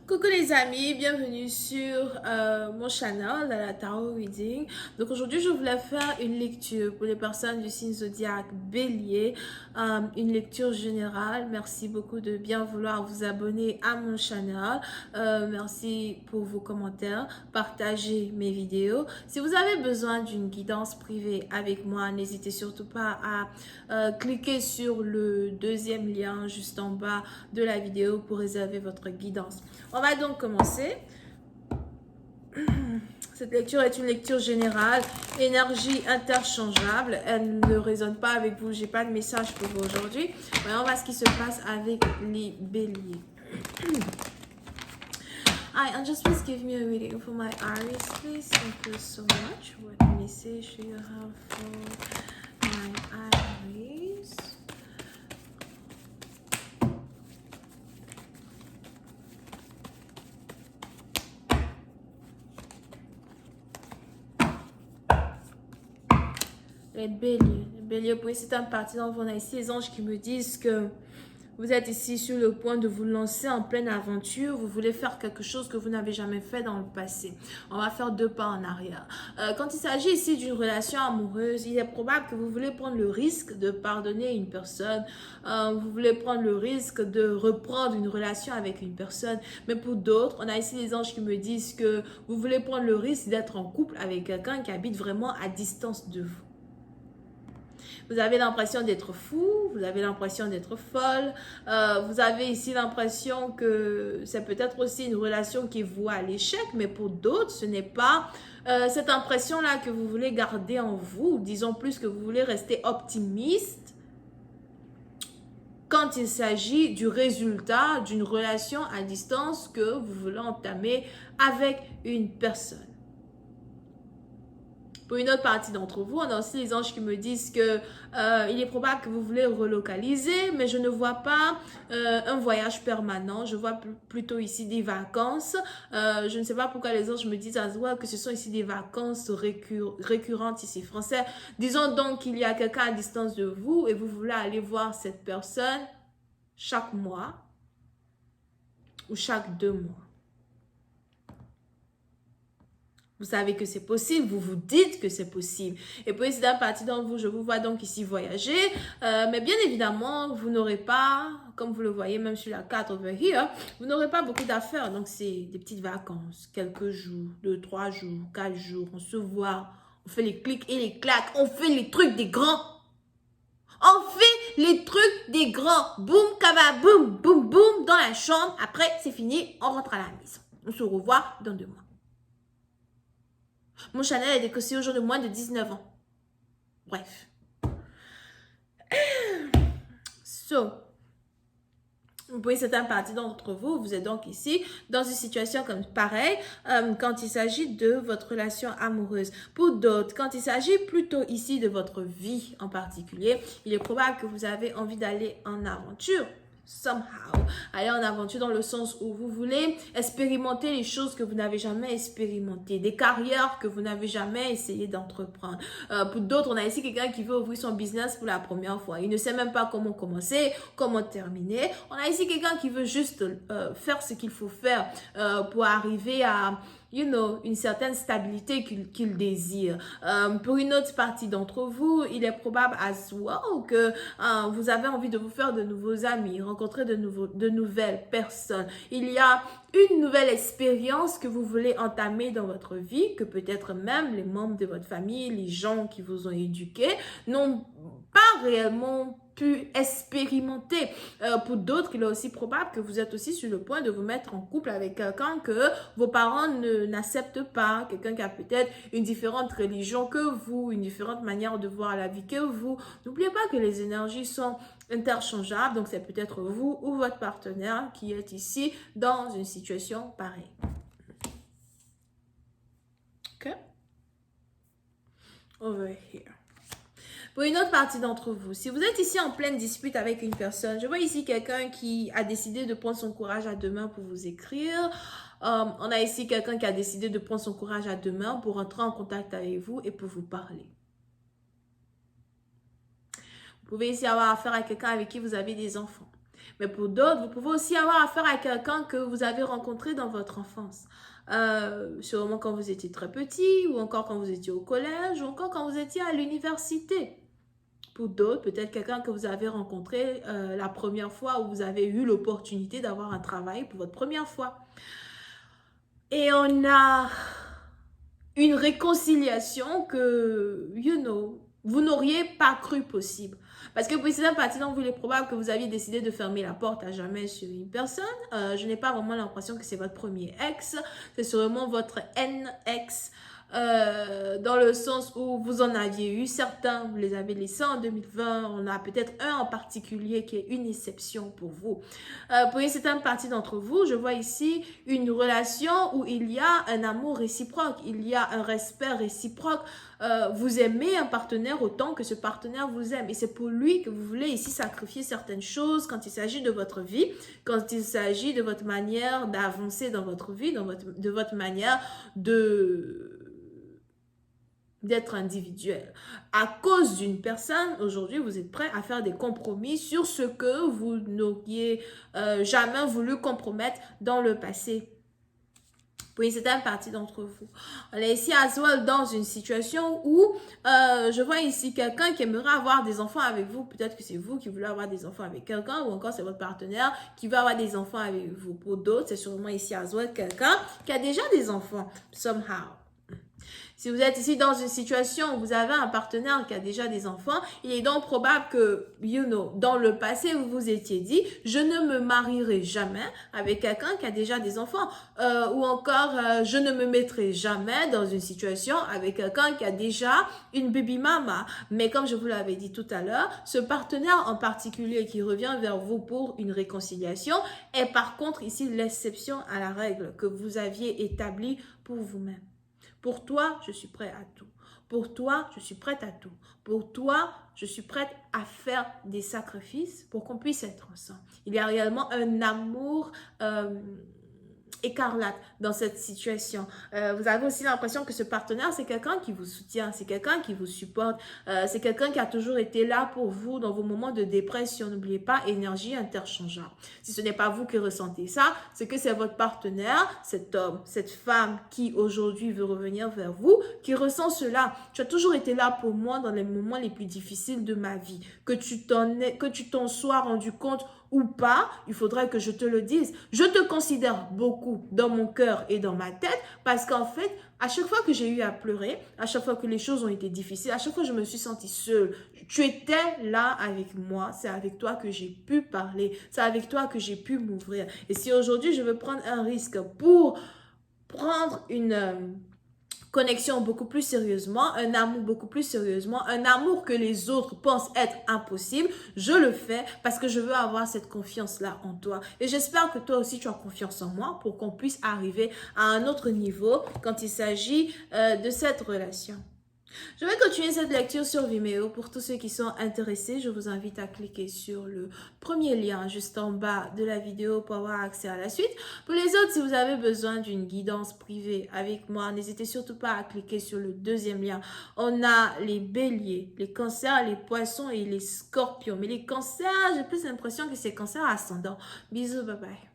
Coucou les amis, bienvenue sur mon channel de la Tarot Reading. Donc aujourd'hui, je voulais faire une lecture pour les personnes du signe zodiaque Bélier, une lecture générale. Merci beaucoup de bien vouloir vous abonner à mon channel. Merci pour vos commentaires, partagez mes vidéos. Si vous avez besoin d'une guidance privée avec moi, n'hésitez surtout pas à cliquer sur le deuxième lien juste en bas de la vidéo pour réserver votre guidance. On va donc commencer. Cette lecture est une lecture générale, énergie interchangeable. Elle ne résonne pas avec vous. J'ai pas de message pour vous aujourd'hui. Voyons voir ce qui se passe avec les béliers. Hi, and just please give me a reading for my Aries, please. Thank you so much. What message do you have for my Aries? Les béliers, pour c'est un parti dans on a ici les anges qui me disent que vous êtes ici sur le point de vous lancer en pleine aventure. Vous voulez faire quelque chose que vous n'avez jamais fait dans le passé. On va faire deux pas en arrière. Quand il s'agit ici d'une relation amoureuse, il est probable que vous voulez prendre le risque de pardonner une personne. Vous voulez prendre le risque de reprendre une relation avec une personne. Mais pour d'autres, on a ici les anges qui me disent que vous voulez prendre le risque d'être en couple avec quelqu'un qui habite vraiment à distance de vous. Vous avez l'impression d'être fou, vous avez l'impression d'être folle, vous avez ici l'impression que c'est peut-être aussi une relation qui est vouée à l'échec, mais pour d'autres, ce n'est pas cette impression-là que vous voulez garder en vous, disons plus que vous voulez rester optimiste quand il s'agit du résultat d'une relation à distance que vous voulez entamer avec une personne. Pour une autre partie d'entre vous, on a aussi les anges qui me disent que il est probable que vous voulez relocaliser, mais je ne vois pas un voyage permanent. Je vois plutôt ici des vacances. Je ne sais pas pourquoi les anges me disent que ce sont ici des vacances récurrentes ici français. Disons donc qu'il y a quelqu'un à distance de vous et vous voulez aller voir cette personne chaque mois ou chaque 2 mois. Vous savez que c'est possible, vous vous dites que c'est possible. Et puis, c'est d'un parti d'entre vous, je vous vois donc ici voyager. Mais bien évidemment, vous n'aurez pas, comme vous le voyez même sur la carte over here, vous n'aurez pas beaucoup d'affaires. Donc, c'est des petites vacances, quelques jours, 2, 3 jours, 4 jours. On se voit, on fait les clics et les claques, on fait les trucs des grands. On fait les trucs des grands. Boum, kaba, boum, boum, boum, dans la chambre. Après, c'est fini, on rentre à la maison. On se revoit dans 2 mois. Mon Chanel est décossé aux gens de moins de 19 ans. Bref. So, vous voyez, c'est un parti d'entre vous. Vous êtes donc ici dans une situation comme pareil quand il s'agit de votre relation amoureuse. Pour d'autres, quand il s'agit plutôt ici de votre vie en particulier, il est probable que vous avez envie d'aller en aventure. Somehow, aller en aventure dans le sens où vous voulez expérimenter les choses que vous n'avez jamais expérimentées, des carrières que vous n'avez jamais essayé d'entreprendre. Pour d'autres, on a ici quelqu'un qui veut ouvrir son business pour la première fois. Il ne sait même pas comment commencer, comment terminer. On a ici quelqu'un qui veut juste faire ce qu'il faut faire pour arriver à une certaine stabilité qu'il désire. Pour une autre partie d'entre vous, il est probable as well que vous avez envie de vous faire de nouveaux amis, rencontrer de nouvelles personnes. Il y a une nouvelle expérience que vous voulez entamer dans votre vie, que peut-être même les membres de votre famille, les gens qui vous ont éduqué, n'ont pas réellement pu expérimenter. Pour d'autres, il est aussi probable que vous êtes aussi sur le point de vous mettre en couple avec quelqu'un que vos parents n'acceptent pas, quelqu'un qui a peut-être une différente religion que vous, une différente manière de voir la vie que vous. N'oubliez pas que les énergies sont interchangeables, donc c'est peut-être vous ou votre partenaire qui est ici dans une situation pareille. Ok? Over here. Pour une autre partie d'entre vous, si vous êtes ici en pleine dispute avec une personne, je vois ici quelqu'un qui a décidé de prendre son courage à deux mains pour vous écrire. On a ici quelqu'un qui a décidé de prendre son courage à deux mains pour entrer en contact avec vous et pour vous parler. Vous pouvez ici avoir affaire à quelqu'un avec qui vous avez des enfants. Mais pour d'autres, vous pouvez aussi avoir affaire à quelqu'un que vous avez rencontré dans votre enfance. Sûrement quand vous étiez très petit, ou encore quand vous étiez au collège, ou encore quand vous étiez à l'université. Pour d'autres, peut-être quelqu'un que vous avez rencontré la première fois où vous avez eu l'opportunité d'avoir un travail pour votre première fois. Et on a une réconciliation que, vous n'auriez pas cru possible. Parce que pour certaines parties d'entre vous, il est probable que vous aviez décidé de fermer la porte à jamais sur une personne. Je n'ai pas vraiment l'impression que c'est votre premier ex. C'est sûrement votre ex. Dans le sens où vous en aviez eu certains, vous les avez laissés en 2020, on a peut-être un en particulier qui est une exception pour vous. Pour une certaine partie d'entre vous, je vois ici une relation où il y a un amour réciproque, il y a un respect réciproque. Vous aimez un partenaire autant que ce partenaire vous aime et c'est pour lui que vous voulez ici sacrifier certaines choses quand il s'agit de votre vie, quand il s'agit de votre manière d'avancer dans votre vie, de votre manière d'être individuel. À cause d'une personne, aujourd'hui, vous êtes prêt à faire des compromis sur ce que vous n'auriez jamais voulu compromettre dans le passé. Pour une certaine partie d'entre vous. On est ici à Zoal dans une situation où je vois ici quelqu'un qui aimerait avoir des enfants avec vous. Peut-être que c'est vous qui voulez avoir des enfants avec quelqu'un ou encore c'est votre partenaire qui veut avoir des enfants avec vous. Pour d'autres, c'est sûrement ici à Zoal quelqu'un qui a déjà des enfants, somehow. Si vous êtes ici dans une situation où vous avez un partenaire qui a déjà des enfants, il est donc probable que, dans le passé, vous vous étiez dit, je ne me marierai jamais avec quelqu'un qui a déjà des enfants. Ou encore, je ne me mettrai jamais dans une situation avec quelqu'un qui a déjà une baby mama. Mais comme je vous l'avais dit tout à l'heure, ce partenaire en particulier qui revient vers vous pour une réconciliation est par contre ici l'exception à la règle que vous aviez établie pour vous-même. Pour toi, je suis prête à tout. Pour toi, je suis prête à tout. Pour toi, je suis prête à faire des sacrifices pour qu'on puisse être ensemble. Il y a réellement un amour écarlate dans cette situation. Vous avez aussi l'impression que ce partenaire, c'est quelqu'un qui vous soutient, c'est quelqu'un qui vous supporte, c'est quelqu'un qui a toujours été là pour vous dans vos moments de dépression. N'oubliez pas, énergie interchangeable. Si ce n'est pas vous qui ressentez ça, c'est que c'est votre partenaire, cet homme, cette femme qui aujourd'hui veut revenir vers vous, qui ressent cela. Tu as toujours été là pour moi dans les moments les plus difficiles de ma vie. Que tu t'en sois rendu compte ou pas, il faudrait que je te le dise. Je te considère beaucoup dans mon cœur et dans ma tête parce qu'en fait, à chaque fois que j'ai eu à pleurer, à chaque fois que les choses ont été difficiles, à chaque fois que je me suis sentie seule, tu étais là avec moi. C'est avec toi que j'ai pu parler. C'est avec toi que j'ai pu m'ouvrir. Et si aujourd'hui, je veux prendre un risque pour prendre une connexion beaucoup plus sérieusement, un amour beaucoup plus sérieusement, un amour que les autres pensent être impossible, je le fais parce que je veux avoir cette confiance-là en toi. Et j'espère que toi aussi tu as confiance en moi pour qu'on puisse arriver à un autre niveau quand il s'agit de cette relation. Je vais continuer cette lecture sur Vimeo. Pour tous ceux qui sont intéressés, je vous invite à cliquer sur le premier lien juste en bas de la vidéo pour avoir accès à la suite. Pour les autres, si vous avez besoin d'une guidance privée avec moi, n'hésitez surtout pas à cliquer sur le deuxième lien. On a les béliers, les cancers, les poissons et les scorpions. Mais les cancers, j'ai plus l'impression que c'est cancers ascendant. Bisous, bye bye.